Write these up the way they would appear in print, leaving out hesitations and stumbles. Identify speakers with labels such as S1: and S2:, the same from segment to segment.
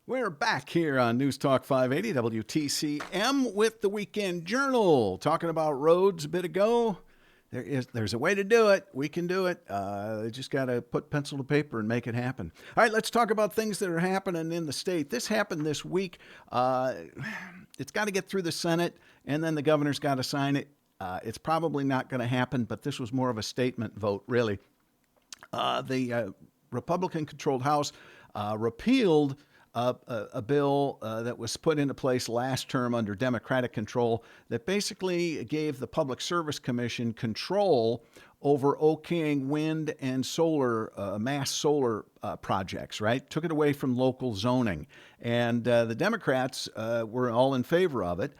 S1: We're back here on News Talk 580 WTCM with the Weekend Journal, talking about roads a bit ago. There's a way to do it. We can do it. Just got to put pencil to paper and make it happen. All right, let's talk about things that are happening in the state. This happened this week. It's got to get through the Senate, and then the governor's got to sign it. It's probably not going to happen, but this was more of a statement vote, really. The Republican-controlled House repealed a bill that was put into place last term under Democratic control that basically gave the Public Service Commission control over okaying wind and solar, mass solar projects, right? Took it away from local zoning. And the Democrats were all in favor of it.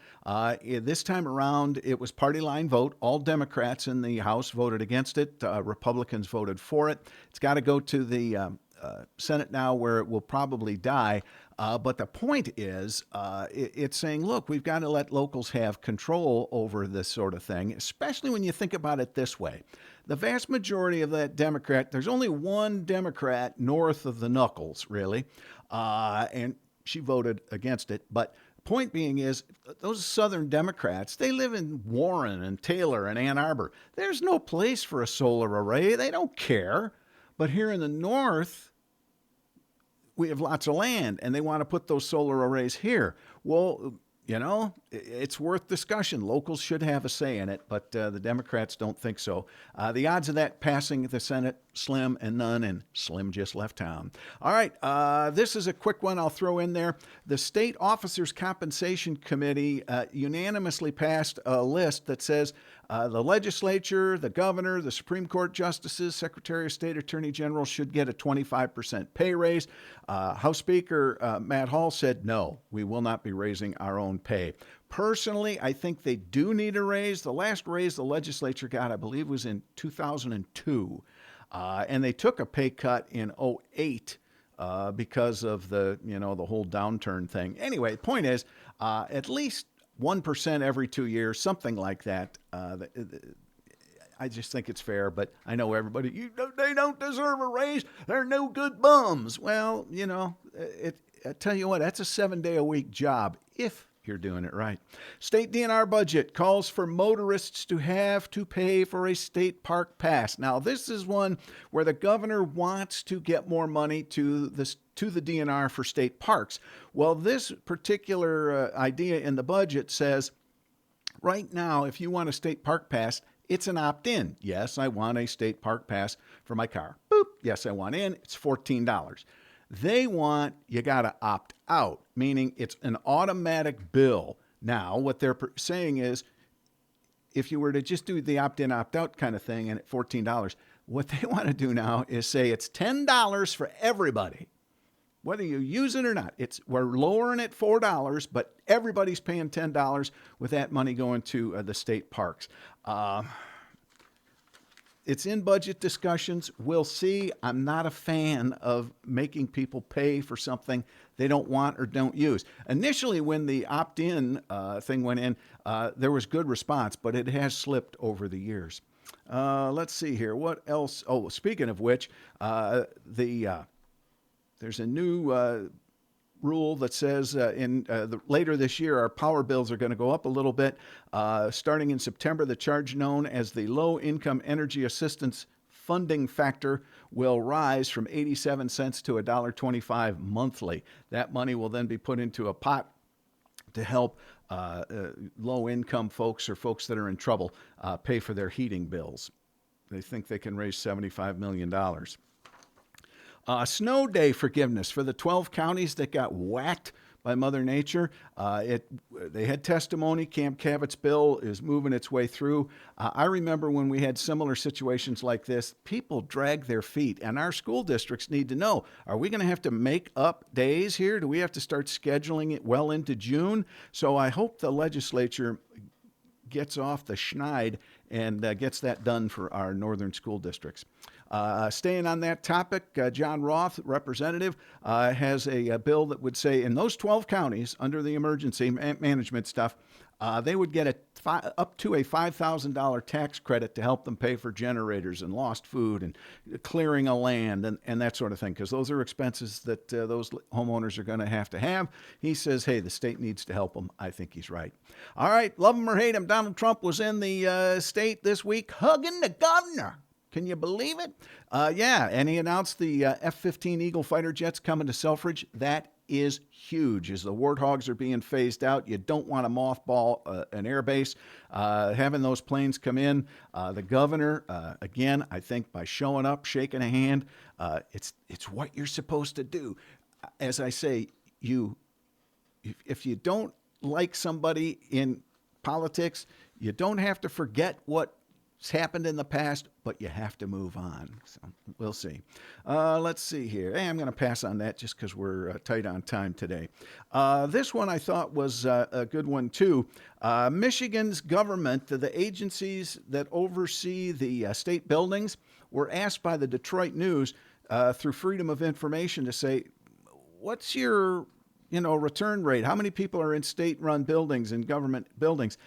S1: This time around, it was party line vote. All Democrats in the House voted against it. Republicans voted for it. It's got to go to the Senate now, where it will probably die. But the point is, it's saying, look, we've got to let locals have control over this sort of thing, especially when you think about it this way. The vast majority of that Democrat, there's only one Democrat north of the knuckles, really, and she voted against it. But point being is, those Southern Democrats, they live in Warren and Taylor and Ann Arbor. There's no place for a solar array. They don't care. But here in the north, we have lots of land, and they want to put those solar arrays here. Well, you know, it's worth discussion. Locals should have a say in it, but the Democrats don't think so. The odds of that passing the Senate, slim and none, and Slim just left town. All right, this is a quick one I'll throw in there. The State Officers Compensation Committee unanimously passed a list that says the legislature, the governor, the Supreme Court justices, Secretary of State, Attorney General should get a 25% pay raise. House Speaker Matt Hall said, no, we will not be raising our own pay. Personally, I think they do need a raise. The last raise the legislature got, I believe, was in 2002. And they took a pay cut in 2008 because of the whole downturn thing. Anyway, the point is, at least 1% every 2 years, something like that. I just think it's fair, but I know everybody, they don't deserve a raise. They're no good bums. Well, I tell you what, that's a 7-day-a-week job if you're doing it right. State DNR budget calls for motorists to have to pay for a state park pass. Now, this is one where the governor wants to get more money to the DNR for state parks. Well, this particular idea in the budget says, right now, if you want a state park pass, it's an opt-in. Yes, I want a state park pass for my car. Boop. Yes, I want in. It's $14. They want you got to opt out, meaning it's an automatic bill. Now, what they're saying is, if you were to just do the opt-in, opt-out kind of thing and at $14, what they want to do now is say it's $10 for everybody, whether you use it or not. We're lowering it $4, but everybody's paying $10 with that money going to the state parks. It's in budget discussions. We'll see. I'm not a fan of making people pay for something they don't want or don't use. Initially, when the opt-in thing went in, there was good response, but it has slipped over the years. Let's see here. What else? Oh, speaking of which, there's a new rule that says later this year, our power bills are going to go up a little bit. Starting in September, the charge known as the Low Income Energy Assistance Funding Factor will rise from 87 cents to $1.25 monthly. That money will then be put into a pot to help low-income folks or folks that are in trouble pay for their heating bills. They think they can raise $75 million. Snow day forgiveness for the 12 counties that got whacked by Mother Nature. They had testimony. Camp Cavit's bill is moving its way through. I remember when we had similar situations like this, people drag their feet, and our school districts need to know, are we going to have to make up days here? Do we have to start scheduling it well into June? So I hope the legislature gets off the schneid and gets that done for our northern school districts. Staying on that topic, John Roth, representative, has a bill that would say in those 12 counties under the emergency management stuff, they would get up to a $5,000 tax credit to help them pay for generators and lost food and clearing a land and that sort of thing, because those are expenses that those homeowners are going to have. He says, hey, the state needs to help them. I think he's right. All right, love him or hate him, Donald Trump was in the state this week hugging the governor. Can you believe it? Yeah, and he announced the F-15 Eagle fighter jets coming to Selfridge. That is huge. As the warthogs are being phased out, you don't want to mothball an air base. Having those planes come in, the governor, again, I think by showing up, shaking a hand, it's what you're supposed to do. As I say, if you don't like somebody in politics, you don't have to forget what's happened in the past, but you have to move on. So we'll see. Let's see here. Hey, I'm going to pass on that just because we're tight on time today. This one I thought was a good one, too. Michigan's government, the agencies that oversee the state buildings, were asked by the Detroit News through Freedom of Information to say, what's your return rate? How many people are in state-run buildings and government buildings?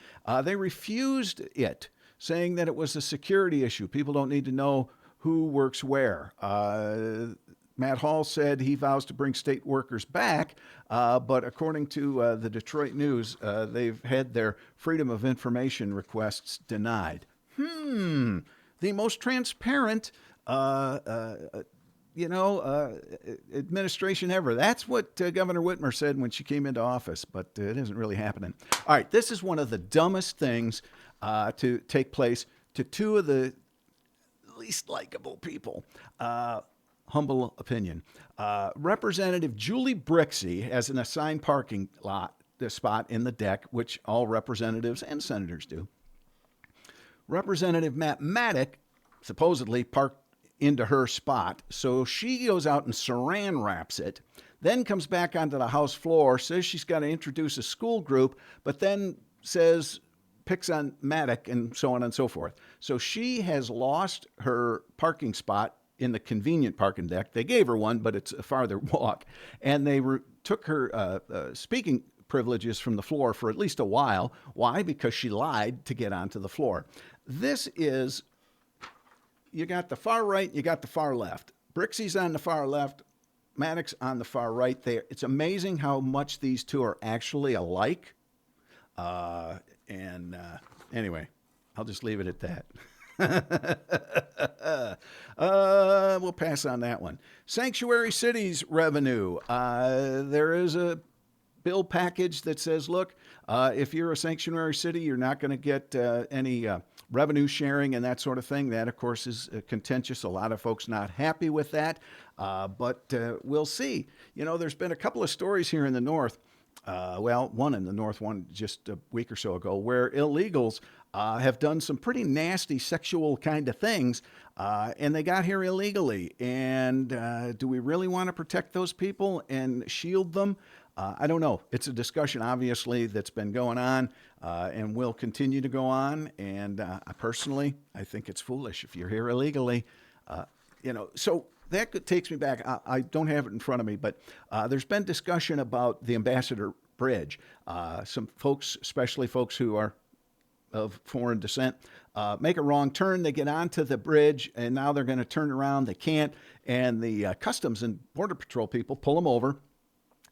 S1: They refused it, saying that it was a security issue. People don't need to know who works where. Matt Hall said he vows to bring state workers back, but according to the Detroit News, they've had their Freedom of Information requests denied. The most transparent administration ever. That's what Governor Whitmer said when she came into office, but it isn't really happening. All right, this is one of the dumbest things to take place to two of the least likable people. Humble opinion. Representative Julie Brixey has an assigned parking spot in the deck, which all representatives and senators do. Representative Matt Maddock supposedly parked into her spot, so she goes out and saran wraps it, then comes back onto the House floor, says she's got to introduce a school group, but then picks on Maddock and so on and so forth. So she has lost her parking spot in the convenient parking deck. They gave her one, but it's a farther walk. And they took her speaking privileges from the floor for at least a while. Why? Because she lied to get onto the floor. This is, you got the far right, you got the far left. Brixey's on the far left, Maddox on the far right there. It's amazing how much these two are actually alike. Anyway, I'll just leave it at that. We'll pass on that one. Sanctuary cities revenue. There is a bill package that says, look, if you're a sanctuary city, you're not going to get any revenue sharing and that sort of thing. That, of course, is contentious. A lot of folks not happy with that, but we'll see. There's been a couple of stories here in the North. One in the North, one just a week or so ago, where illegals have done some pretty nasty sexual kind of things, and they got here illegally. And do we really want to protect those people and shield them? I don't know. It's a discussion, obviously, that's been going on and will continue to go on. And I think it's foolish if you're here illegally. So that takes me back. I don't have it in front of me, but there's been discussion about the Ambassador Bridge. Some folks, especially folks who are of foreign descent, make a wrong turn. They get onto the bridge, and now they're going to turn around. They can't. And the Customs and Border Patrol people pull them over,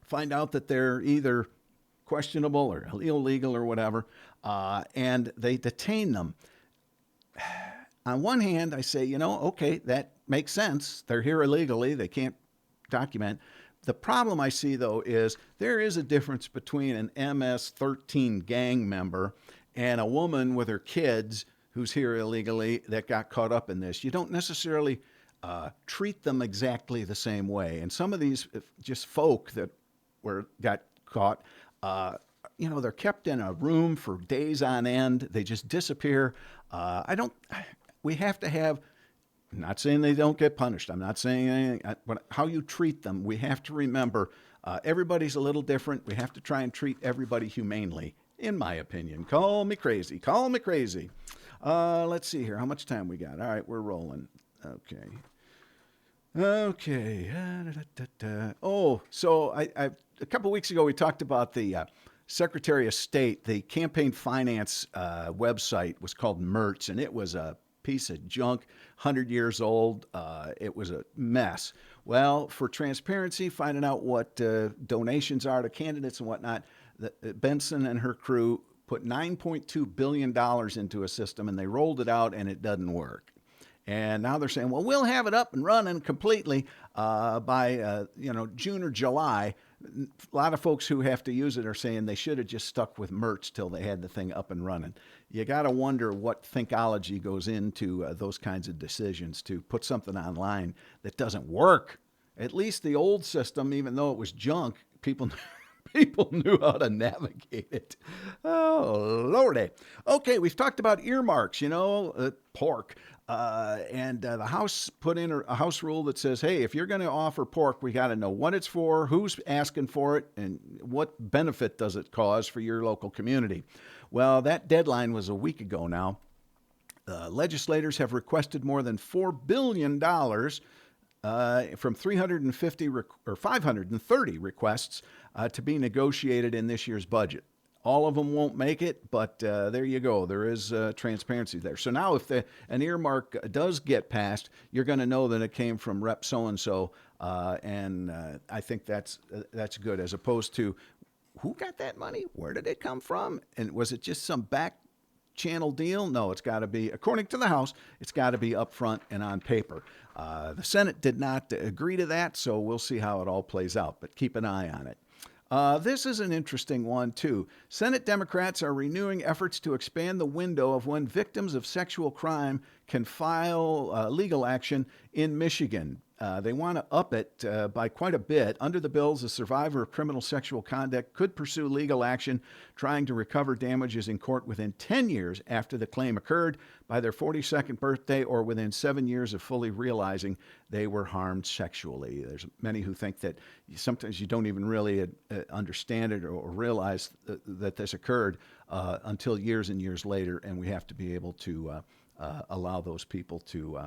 S1: find out that they're either questionable or illegal or whatever, and they detain them. On one hand, I say, okay, that makes sense. They're here illegally. They can't document. The problem I see, though, is there is a difference between an MS-13 gang member and a woman with her kids who's here illegally that got caught up in this. You don't necessarily treat them exactly the same way. And some of these just folk that got caught, they're kept in a room for days on end. They just disappear. We have to have, I'm not saying they don't get punished. I'm not saying anything, but how you treat them, we have to remember everybody's a little different. We have to try and treat everybody humanely, in my opinion. Call me crazy. Let's see here. How much time we got? All right, we're rolling. Okay. Okay. Oh, so I a couple weeks ago we talked about the Secretary of State. The campaign finance website was called Mertz, and it was a piece of junk, 100 years old. It was a mess. Well, for transparency, finding out what donations are to candidates and whatnot, Benson and her crew put $9.2 billion into a system, and they rolled it out, and it doesn't work. And now they're saying, well, we'll have it up and running completely by June or July. A lot of folks who have to use it are saying they should have just stuck with Mertz till they had the thing up and running. You got to wonder what thinkology goes into those kinds of decisions to put something online that doesn't work. At least the old system, even though it was junk, people knew how to navigate it. Oh, Lordy. Okay, we've talked about earmarks, pork. And the House put in a House rule that says, hey, if you're going to offer pork, we got to know what it's for, who's asking for it, and what benefit does it cause for your local community. Well, that deadline was a week ago now. Legislators have requested more than $4 billion from 350 or 530 requests to be negotiated in this year's budget. All of them won't make it, but there you go. There is transparency there. So now if an earmark does get passed, you're going to know that it came from Rep. So-and-so, and I think that's good, as opposed to who got that money? Where did it come from? And was it just some back channel deal? No, it's got to be, according to the House, it's got to be upfront and on paper. The Senate did not agree to that, so we'll see how it all plays out, but keep an eye on it. This is an interesting one, too. Senate Democrats are renewing efforts to expand the window of when victims of sexual crime can file legal action in Michigan. They want to up it by quite a bit. Under the bills, a survivor of criminal sexual conduct could pursue legal action trying to recover damages in court within 10 years after the claim occurred, by their 42nd birthday, or within 7 years of fully realizing they were harmed sexually. There's many who think that sometimes you don't even really understand it or realize that this occurred until years and years later, and we have to be able to allow those people to...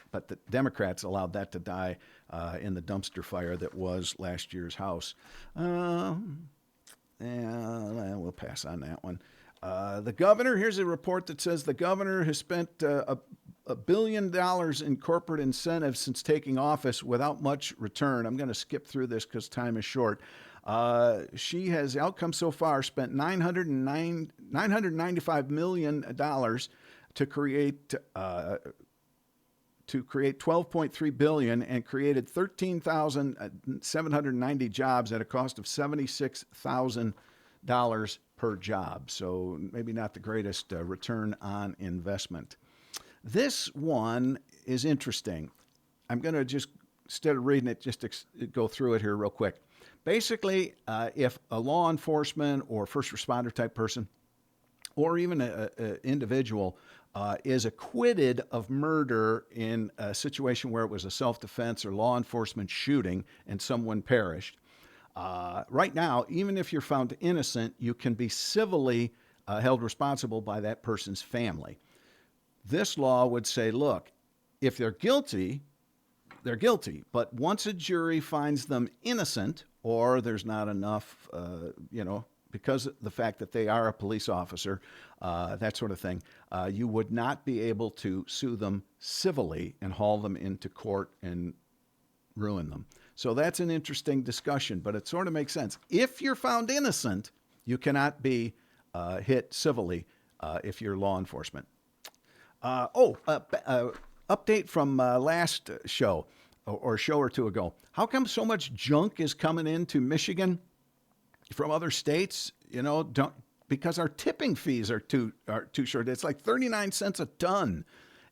S1: But the Democrats allowed that to die in the dumpster fire that was last year's House. We'll pass on that one. The governor, here's a report that says the governor has spent $1 billion in corporate incentives since taking office without much return. I'm going to skip through this because time is short. She has, outcome so far, spent $995 million to create 12.3 billion and created 13,790 jobs at a cost of $76,000 per job. So maybe not the greatest return on investment. This one is interesting. I'm going to just, instead of reading it, just go through it here real quick. Basically, if a law enforcement or first responder type person, or even an individual, is acquitted of murder in a situation where it was a self-defense or law enforcement shooting and someone perished, right now, even if you're found innocent, you can be civilly held responsible by that person's family. This law would say, look, if they're guilty, they're guilty. But once a jury finds them innocent, or there's not enough, because of the fact that they are a police officer, that sort of thing, you would not be able to sue them civilly and haul them into court and ruin them. So that's an interesting discussion, but it sort of makes sense. If you're found innocent, you cannot be hit civilly if you're law enforcement. Update from last show, or a show or two ago. How come so much junk is coming into Michigan from other states? Because our tipping fees are too short. It's like 39 cents a ton,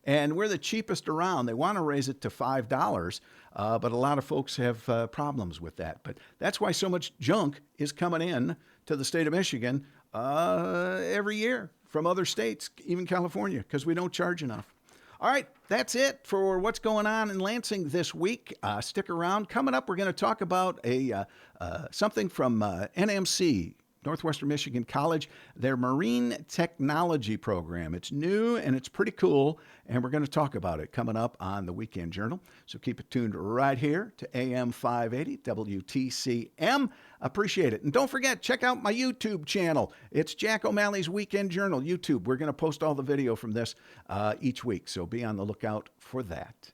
S1: and we're the cheapest around. They want to raise it to $5, but a lot of folks have problems with that. But that's why so much junk is coming in to the state of Michigan every year from other states, even California, because we don't charge enough. All right, that's it for what's going on in Lansing this week. Stick around. Coming up, we're going to talk about something from NMC, Northwestern Michigan College, their marine technology program. It's new and it's pretty cool, and we're going to talk about it coming up on the Weekend Journal. So keep it tuned right here to AM 580 WTCM. Appreciate it. And don't forget, check out my YouTube channel. It's Jack O'Malley's Weekend Journal, YouTube. We're going to post all the video from this each week, so be on the lookout for that.